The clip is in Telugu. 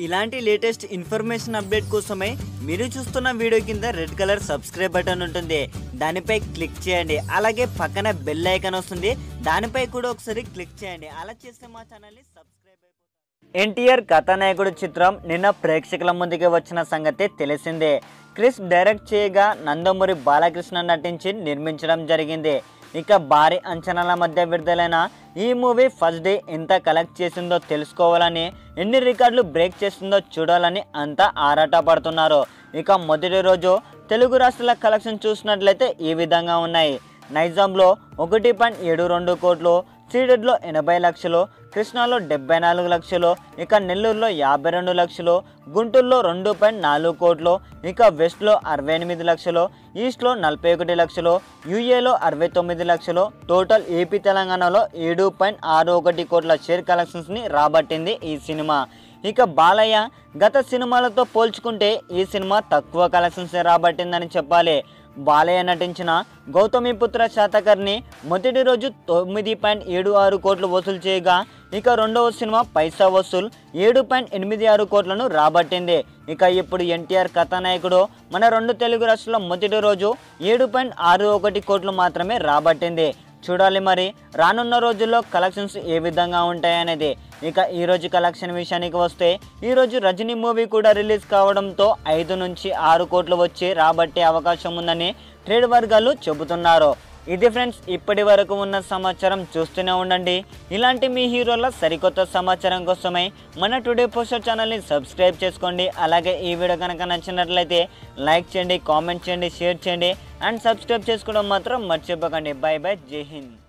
ఇలాంటి లేటెస్ట్ ఇన్ఫర్మేషన్ అప్డేట్ కోసమే మీరు చూస్తున్న వీడియో కింద రెడ్ కలర్ సబ్స్క్రైబ్ బటన్ ఉంటుంది, దానిపై క్లిక్ చేయండి. అలాగే పక్కన బెల్ ఐకాన్ వస్తుంది, దానిపై కూడా ఒకసారి క్లిక్ చేయండి. అలా చేస్తే మా ఛానల్ని సబ్స్క్రైబ్ అయిపోతారు. ఎన్టీఆర్ కథానాయకుడు చిత్రం నిన్న ప్రేక్షకుల ముందుకు వచ్చిన సంగతి తెలిసిందే. క్రిస్ డైరెక్ట్ చేయగా నందమూరి బాలకృష్ణ నటించి నిర్మించడం జరిగింది. ఇక భారీ అంచనాల మధ్య విడుదలైన ఈ మూవీ ఫస్ట్ డే ఎంత కలెక్ట్ చేసిందో తెలుసుకోవాలని, ఎన్ని రికార్డులు బ్రేక్ చేస్తుందో చూడాలని అంతా ఆరాటపడుతున్నారు. ఇక మొదటి రోజు తెలుగు రాష్ట్రాల కలెక్షన్ చూసినట్లయితే ఈ విధంగా ఉన్నాయి. నైజాంలో 1.72 కోట్లు, సీడెడ్లో 80 లక్షలు, కృష్ణాలో 74 లక్షలు, ఇక నెల్లూరులో 52 లక్షలు, గుంటూరులో 2.4 కోట్లు, ఇక వెస్ట్లో 68 లక్షలు, ఈస్ట్లో 41 లక్షలు, యూఏలో 69 లక్షలు, టోటల్ ఏపీ తెలంగాణలో 7.61 కోట్ల షేర్ కలెక్షన్స్ని రాబట్టింది ఈ సినిమా. ఇక బాలయ్య గత సినిమాలతో పోల్చుకుంటే ఈ సినిమా తక్కువ కలెక్షన్స్ రాబట్టిందని చెప్పాలి. బాలయ్య నటించిన గౌతమిపుత్ర శాతకర్ణి మొదటి రోజు 9.76 కోట్లు వసూలు చేయగా, ఇక రెండవ సినిమా పైసా వసూల్ 7.86 కోట్లను రాబట్టింది. ఇక ఇప్పుడు ఎన్టీఆర్ కథానాయకుడు మన రెండు తెలుగు రాష్ట్రాల మొదటి రోజు 7.61 కోట్లు మాత్రమే రాబట్టింది. చూడాలి మరి రానున్న రోజుల్లో కలెక్షన్స్ ఏ విధంగా ఉంటాయనేది. ఇక ఈరోజు కలెక్షన్ విషయానికి వస్తే, ఈరోజు రజనీ మూవీ కూడా రిలీజ్ కావడంతో 5 నుంచి 6 కోట్లు వచ్చి రాబట్టే అవకాశం ఉందని ట్రేడ్ వర్గాలు చెబుతున్నారు. ఇది ఫ్రెండ్స్ ఇప్పటి వరకు ఉన్న సమాచారం. చూస్తూనే ఉండండి ఇలాంటి మీ హీరోల సరికొత్త సమాచారం కోసమై మన టుడే పోస్టర్ ఛానల్ని సబ్స్క్రైబ్ చేసుకోండి. అలాగే ఈ వీడియో కనుక నచ్చినట్లయితే లైక్ చేయండి, కామెంట్ చేయండి, షేర్ చేయండి అండ్ సబ్స్క్రైబ్ చేసుకోవడం మాత్రం మర్చిపోకండి. బై బై, జై హింద్.